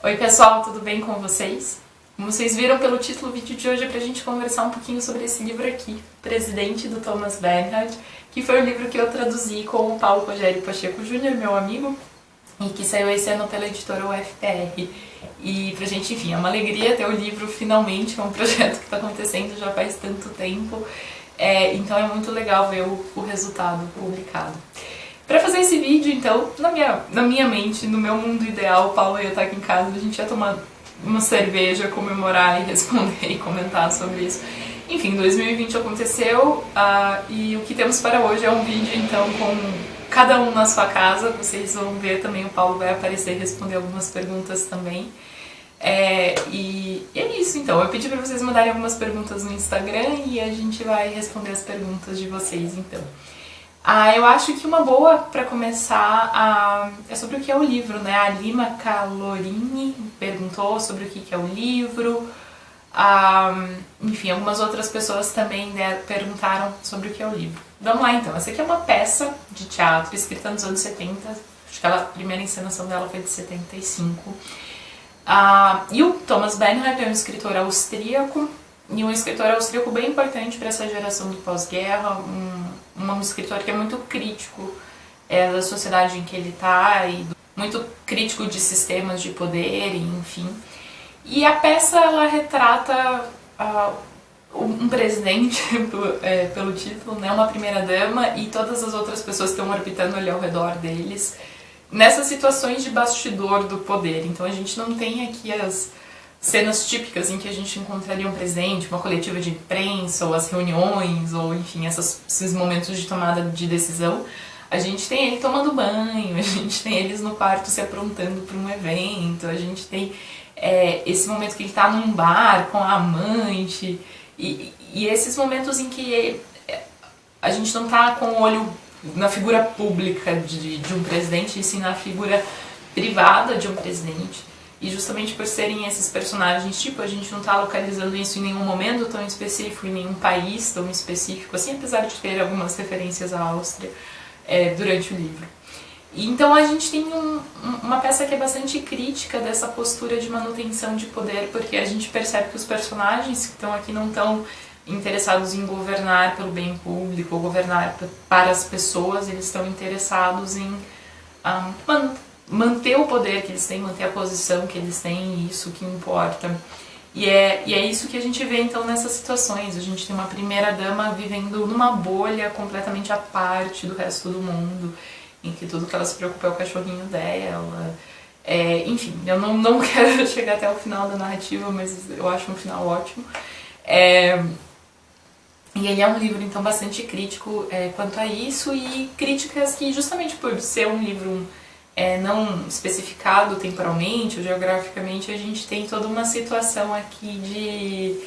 Oi pessoal, tudo bem com vocês? Como vocês viram pelo título, o vídeo de hoje é pra gente conversar um pouquinho sobre esse livro aqui, Presidente, do Thomas Bernhard, que foi o livro que eu traduzi com o Paulo Rogério Pacheco Júnior, meu amigo, e que saiu esse ano pela editora UFPR. E pra gente, enfim, é uma alegria ter o livro finalmente, é um projeto que tá acontecendo já faz tanto tempo, então é muito legal ver o resultado publicado. Pra fazer esse vídeo, então, na minha mente, no meu mundo ideal, o Paulo ia estar aqui em casa, a gente ia tomar uma cerveja, comemorar e responder e comentar sobre isso. Enfim, 2020 aconteceu e o que temos para hoje é um vídeo, então, com cada um na sua casa. Vocês vão ver também, o Paulo vai aparecer e responder algumas perguntas também. E é isso, então. Eu pedi para vocês mandarem algumas perguntas no Instagram e a gente vai responder as perguntas de vocês, então. Eu acho que uma boa para começar é sobre o que é o livro, né? A Lima Calorini perguntou sobre o que é o livro. Enfim, algumas outras pessoas também perguntaram sobre o que é o livro. Vamos lá então. Essa aqui é uma peça de teatro escrita nos anos 70. Acho que a primeira encenação dela foi de 75. E o Thomas Bernhard é um escritor austríaco. E um escritor austríaco bem importante para essa geração do pós-guerra, um escritor que é muito crítico da sociedade em que ele está, e muito crítico de sistemas de poder, enfim. E a peça, ela retrata um presidente, pelo título, né, uma primeira-dama e todas as outras pessoas que estão orbitando ali ao redor deles, nessas situações de bastidor do poder. Então a gente não tem aqui as cenas típicas em que a gente encontraria um presidente, uma coletiva de imprensa, ou as reuniões, ou enfim, esses momentos de tomada de decisão. A gente tem ele tomando banho, a gente tem eles no quarto se aprontando para um evento, a gente tem esse momento que ele está num bar com a amante, e esses momentos em que a gente não está com o olho na figura pública de um presidente, e sim na figura privada de um presidente. E justamente por serem esses personagens, tipo, a gente não está localizando isso em nenhum momento tão específico, em nenhum país tão específico, assim, apesar de ter algumas referências à Áustria durante o livro. E então a gente tem uma peça que é bastante crítica dessa postura de manutenção de poder, porque a gente percebe que os personagens que estão aqui não estão interessados em governar pelo bem público, ou governar para as pessoas, eles estão interessados em manter o poder que eles têm, manter a posição que eles têm, isso que importa. E é isso que a gente vê então nessas situações. A gente tem uma primeira-dama vivendo numa bolha completamente à parte do resto do mundo, em que tudo que ela se preocupa é o cachorrinho dela. Enfim, eu não quero chegar até o final da narrativa, mas eu acho um final ótimo. E ele é um livro então bastante crítico quanto a isso, e críticas que, justamente por ser um livro não especificado temporalmente ou geograficamente, a gente tem toda uma situação aqui de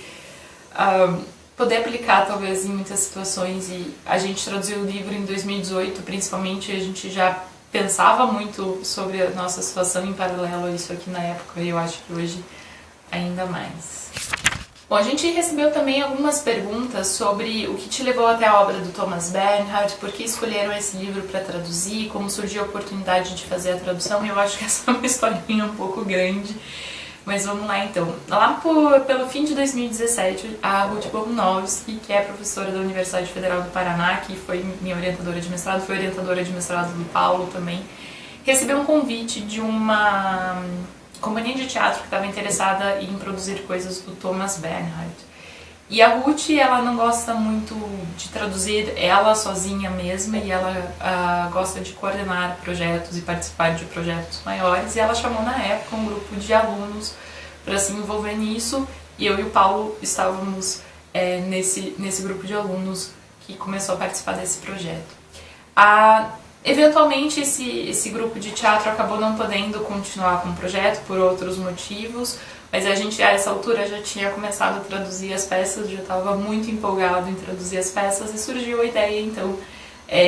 poder aplicar talvez em muitas situações. E a gente traduziu o livro em 2018 principalmente, a gente já pensava muito sobre a nossa situação em paralelo a isso aqui na época, e eu acho que hoje ainda mais. Bom, a gente recebeu também algumas perguntas sobre o que te levou até a obra do Thomas Bernhard, por que escolheram esse livro para traduzir, como surgiu a oportunidade de fazer a tradução. Eu acho que essa é uma historinha um pouco grande, mas vamos lá então. Lá pelo fim de 2017, a Ruth Bohunowski, que é professora da Universidade Federal do Paraná, que foi minha orientadora de mestrado, foi orientadora de mestrado do Paulo também, recebeu um convite de uma companhia de teatro que estava interessada em produzir coisas do Thomas Bernhard. E a Ruth, ela não gosta muito de traduzir ela sozinha mesma, e ela gosta de coordenar projetos e participar de projetos maiores, e ela chamou na época um grupo de alunos para se envolver nisso, e eu e o Paulo estávamos nesse grupo de alunos que começou a participar desse projeto. Eventualmente esse grupo de teatro acabou não podendo continuar com o projeto por outros motivos, mas a gente a essa altura já tinha começado a traduzir as peças, já estava muito empolgado em traduzir as peças, e surgiu a ideia então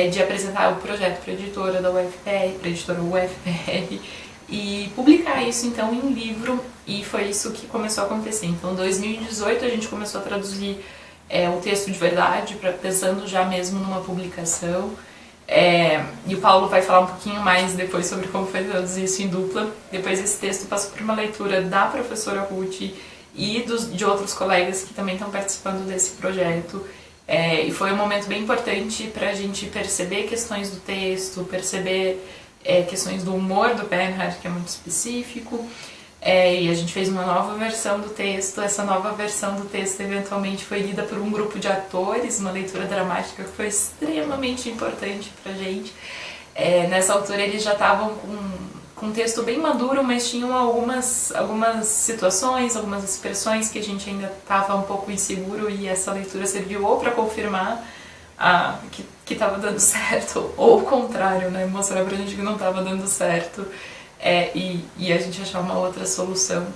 de apresentar o projeto para a editora da UFPR, para a editora UFPR, e publicar isso então em livro, e foi isso que começou a acontecer. Então em 2018 a gente começou a traduzir o texto de verdade, pensando já mesmo numa publicação. E o Paulo vai falar um pouquinho mais depois sobre como foi traduzir isso em dupla. Depois esse texto passou por uma leitura da professora Ruth e de outros colegas que também estão participando desse projeto. E foi um momento bem importante para a gente perceber questões do texto, perceber questões do humor do Bernhard, que é muito específico. E a gente fez uma nova versão do texto. Essa nova versão do texto eventualmente foi lida por um grupo de atores, uma leitura dramática que foi extremamente importante pra gente. Nessa altura eles já estavam com um texto bem maduro, mas tinham algumas situações, algumas expressões que a gente ainda estava um pouco inseguro, e essa leitura serviu ou para confirmar que estava dando certo, ou o contrário, né? Mostrar pra gente que não estava dando certo. E a gente achar uma outra solução.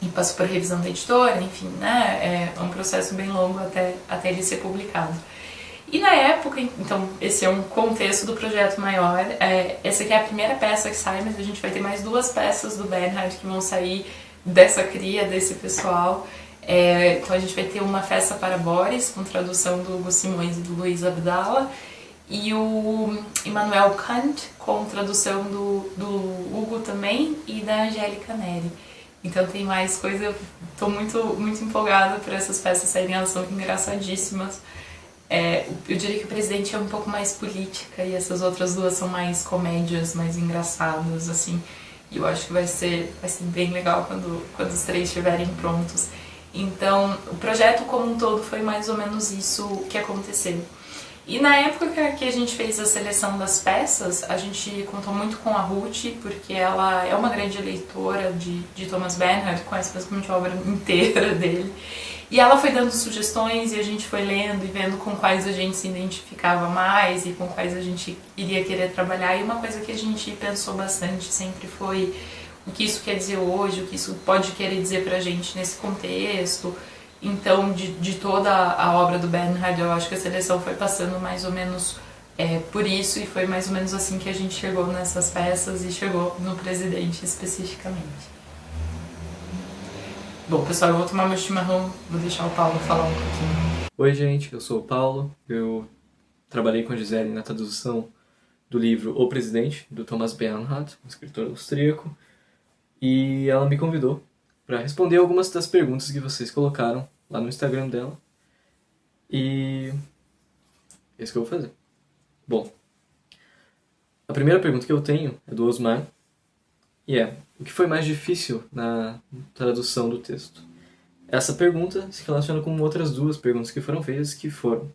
E passou por revisão da editora, enfim, né? É um processo bem longo até ele ser publicado. E na época, então, esse é um contexto do projeto maior. Essa aqui é a primeira peça que sai, mas a gente vai ter mais 2 peças do Bernhard que vão sair dessa cria, desse pessoal. Então a gente vai ter uma festa para Boris, com tradução do Hugo Simões e do Luiz Abdala, e o Immanuel Kant, com tradução do Hugo também e da Angélica Neri. Então tem mais coisa, eu tô muito, muito empolgada por essas peças saírem, elas são engraçadíssimas. Eu diria que o Presidente é um pouco mais política e essas outras 2 são mais comédias, mais engraçadas, assim. E eu acho que vai ser bem legal quando os 3 estiverem prontos. Então, o projeto como um todo foi mais ou menos isso que aconteceu. E na época que a gente fez a seleção das peças, a gente contou muito com a Ruth, porque ela é uma grande leitora de Thomas Bernhard, conhece basicamente a obra inteira dele. E ela foi dando sugestões e a gente foi lendo e vendo com quais a gente se identificava mais e com quais a gente iria querer trabalhar. E uma coisa que a gente pensou bastante sempre foi o que isso quer dizer hoje, o que isso pode querer dizer pra gente nesse contexto. Então, de toda a obra do Bernhard, eu acho que a seleção foi passando mais ou menos por isso, e foi mais ou menos assim que a gente chegou nessas peças e chegou no Presidente especificamente. Bom, pessoal, eu vou tomar meu chimarrão, vou deixar o Paulo falar um pouquinho. Oi, gente, eu sou o Paulo, eu trabalhei com a Gisele na tradução do livro O Presidente, do Thomas Bernhard, um escritor austríaco, e ela me convidou para responder algumas das perguntas que vocês colocaram lá no Instagram dela, e é isso que eu vou fazer. Bom, a primeira pergunta que eu tenho é do Osmar, e o que foi mais difícil na tradução do texto? Essa pergunta se relaciona com outras 2 perguntas que foram feitas, que foram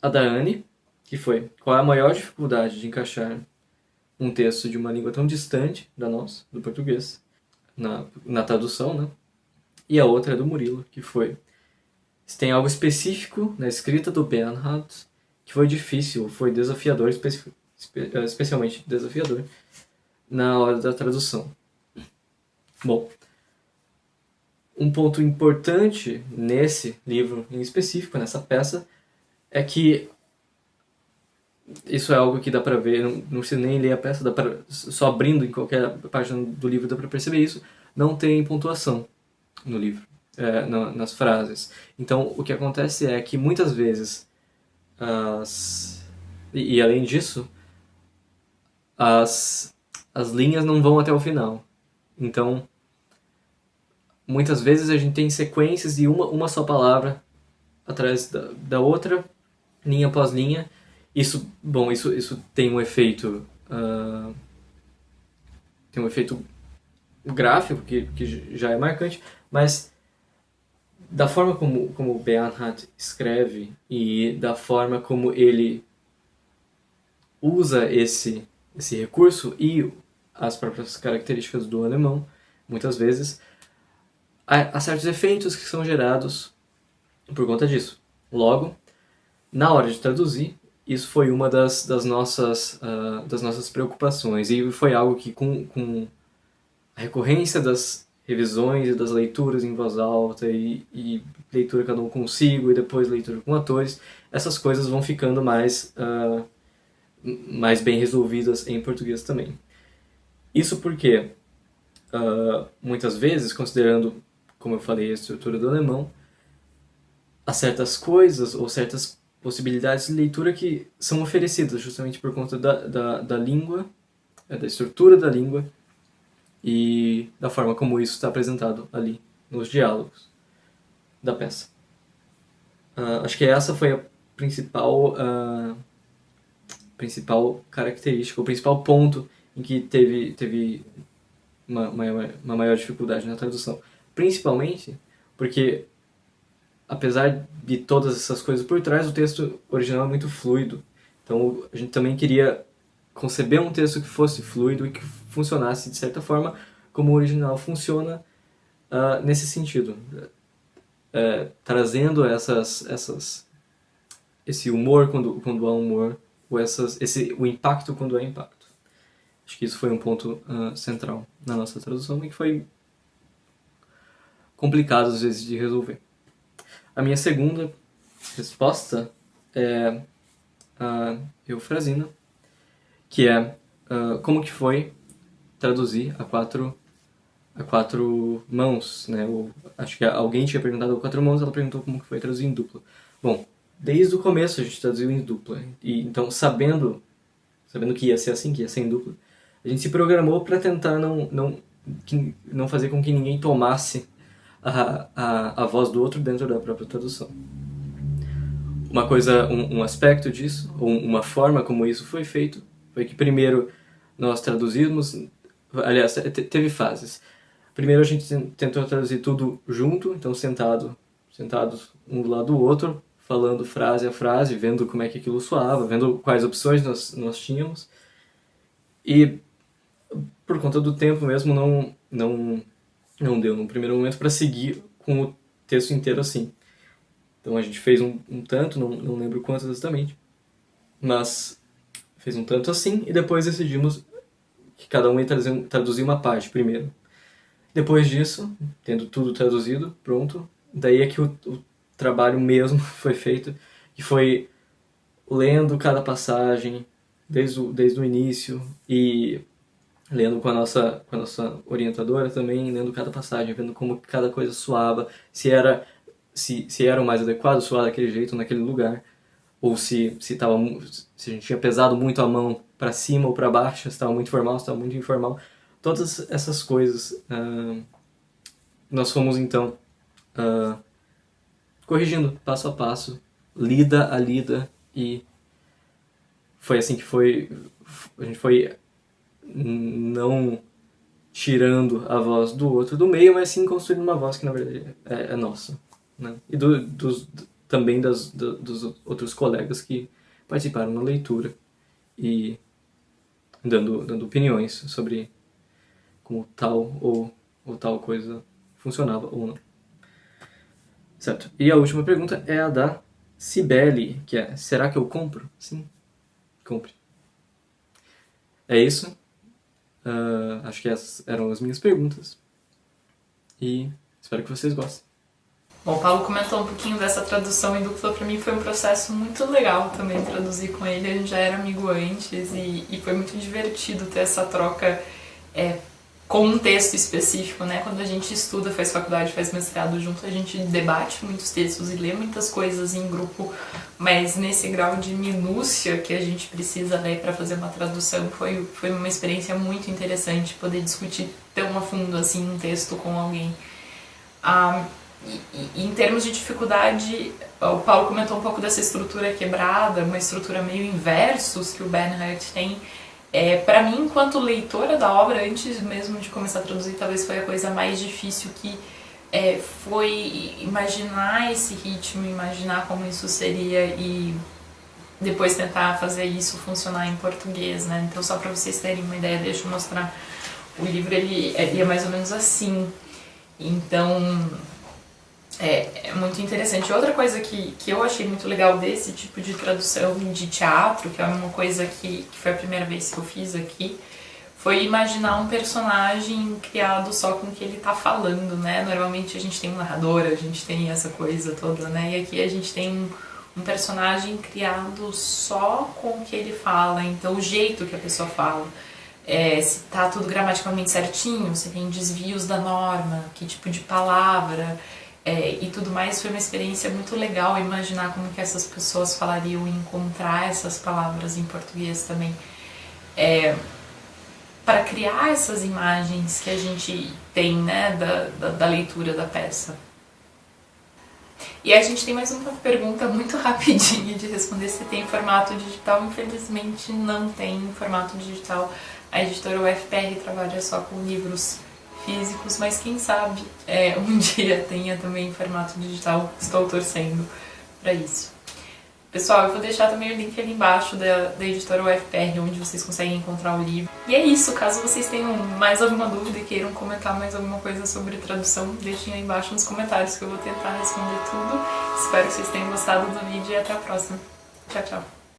a da Anne, que foi: qual é a maior dificuldade de encaixar um texto de uma língua tão distante da nossa, do português, na tradução, né? E a outra é do Murilo, que foi: se tem algo específico na escrita do Bernhard que foi difícil, foi desafiador, especialmente desafiador, na hora da tradução. Bom, um ponto importante nesse livro em específico, nessa peça, é que isso é algo que dá pra ver, não precisa nem ler a peça, só abrindo em qualquer página do livro dá pra perceber isso, não tem pontuação no livro, nas frases. Então o que acontece é que muitas vezes, e além disso, as linhas não vão até o final. Então, muitas vezes a gente tem sequências de uma só palavra atrás da outra, linha após linha. Isso tem um efeito gráfico que já é marcante, mas da forma como o Bernhard escreve e da forma como ele usa esse recurso e as próprias características do alemão, muitas vezes, há certos efeitos que são gerados por conta disso. Logo, na hora de traduzir, isso foi uma das nossas preocupações, e foi algo que com a recorrência das revisões e das leituras em voz alta e leitura cada um consigo e depois leitura com atores, essas coisas vão ficando mais bem resolvidas em português também. Isso porque, muitas vezes, considerando, como eu falei, a estrutura do alemão, há certas coisas ou certas possibilidades de leitura que são oferecidas justamente por conta da língua, da estrutura da língua e da forma como isso está apresentado ali nos diálogos da peça. Acho que essa foi a principal característica, o principal ponto em que teve uma maior dificuldade na tradução. Principalmente porque, apesar de todas essas coisas por trás, o texto original é muito fluido. Então a gente também queria conceber um texto que fosse fluido e que funcionasse de certa forma como o original funciona nesse sentido. Trazendo esse humor quando há humor, ou o impacto quando há impacto. Acho que isso foi um ponto central na nossa tradução e que foi complicado às vezes de resolver. A minha segunda resposta é a Eufrazina, que é como que foi traduzir a quatro mãos, né? Acho que alguém tinha perguntado a quatro mãos, ela perguntou como que foi traduzir em dupla. Bom, desde o começo a gente traduziu em dupla, e então sabendo que ia ser assim, que ia ser em dupla, a gente se programou para tentar não fazer com que ninguém tomasse a voz do outro dentro da própria tradução. Uma coisa, um aspecto disso, ou uma forma como isso foi feito, foi que primeiro nós traduzimos, aliás, teve fases. Primeiro a gente tentou traduzir tudo junto, então sentados um do lado do outro, falando frase a frase, vendo como é que aquilo soava, vendo quais opções nós tínhamos. E por conta do tempo mesmo não deu no primeiro momento para seguir com o texto inteiro assim. Então a gente fez um tanto, não lembro quanto exatamente, mas fez um tanto assim e depois decidimos que cada um ia traduzir uma parte primeiro. Depois disso, tendo tudo traduzido, pronto, daí é que o trabalho mesmo foi feito, que foi lendo cada passagem desde o início e lendo com a nossa orientadora também, lendo cada passagem, vendo como cada coisa soava, se era o mais adequado soar daquele jeito naquele lugar, ou se a gente tinha pesado muito a mão para cima ou para baixo, se estava muito formal, se estava muito informal. Todas essas coisas nós fomos então corrigindo passo a passo, lida a lida, e foi assim que a gente foi não tirando a voz do outro do meio, mas sim construindo uma voz que na verdade é nossa, né? E também dos outros colegas que participaram na leitura e dando opiniões sobre como tal ou tal coisa funcionava ou não. Certo. E a última pergunta é a da Cibele, que é: será que eu compro? Sim, compre. É isso. Acho que essas eram as minhas perguntas. E espero que vocês gostem. Bom, o Paulo comentou um pouquinho dessa tradução em dupla. Pra mim foi um processo muito legal também traduzir com ele. A gente já era amigo antes e foi muito divertido ter essa troca com um texto específico, né? Quando a gente estuda, faz faculdade, faz mestrado junto, a gente debate muitos textos e lê muitas coisas em grupo, mas nesse grau de minúcia que a gente precisa ler para fazer uma tradução foi uma experiência muito interessante poder discutir tão a fundo assim um texto com alguém. E em termos de dificuldade, o Paulo comentou um pouco dessa estrutura quebrada, uma estrutura meio em versos que o Bernhard tem. Para mim, enquanto leitora da obra, antes mesmo de começar a traduzir, talvez foi a coisa mais difícil, que foi imaginar esse ritmo, imaginar como isso seria e depois tentar fazer isso funcionar em português, né? Então, só para vocês terem uma ideia, deixa eu mostrar. O livro ele é mais ou menos assim. Então, é muito interessante. Outra coisa que eu achei muito legal desse tipo de tradução de teatro, que é uma coisa que foi a primeira vez que eu fiz aqui, foi imaginar um personagem criado só com o que ele tá falando, né? Normalmente a gente tem um narrador, a gente tem essa coisa toda, né? E aqui a gente tem um personagem criado só com o que ele fala, então o jeito que a pessoa fala. Se tá tudo gramaticalmente certinho, se tem desvios da norma, que tipo de palavra. e tudo mais. Foi uma experiência muito legal imaginar como que essas pessoas falariam e encontrar essas palavras em português também. Para criar essas imagens que a gente tem, né, da leitura da peça. E a gente tem mais uma pergunta muito rapidinha de responder se tem formato digital. Infelizmente não tem formato digital. A editora UFPR trabalha só com livros físicos, mas quem sabe um dia tenha também formato digital. Estou torcendo para isso. Pessoal, eu vou deixar também o link ali embaixo da editora UFPR, onde vocês conseguem encontrar o livro. E é isso, caso vocês tenham mais alguma dúvida e queiram comentar mais alguma coisa sobre tradução, deixem aí embaixo nos comentários que eu vou tentar responder tudo. Espero que vocês tenham gostado do vídeo e até a próxima. Tchau, tchau!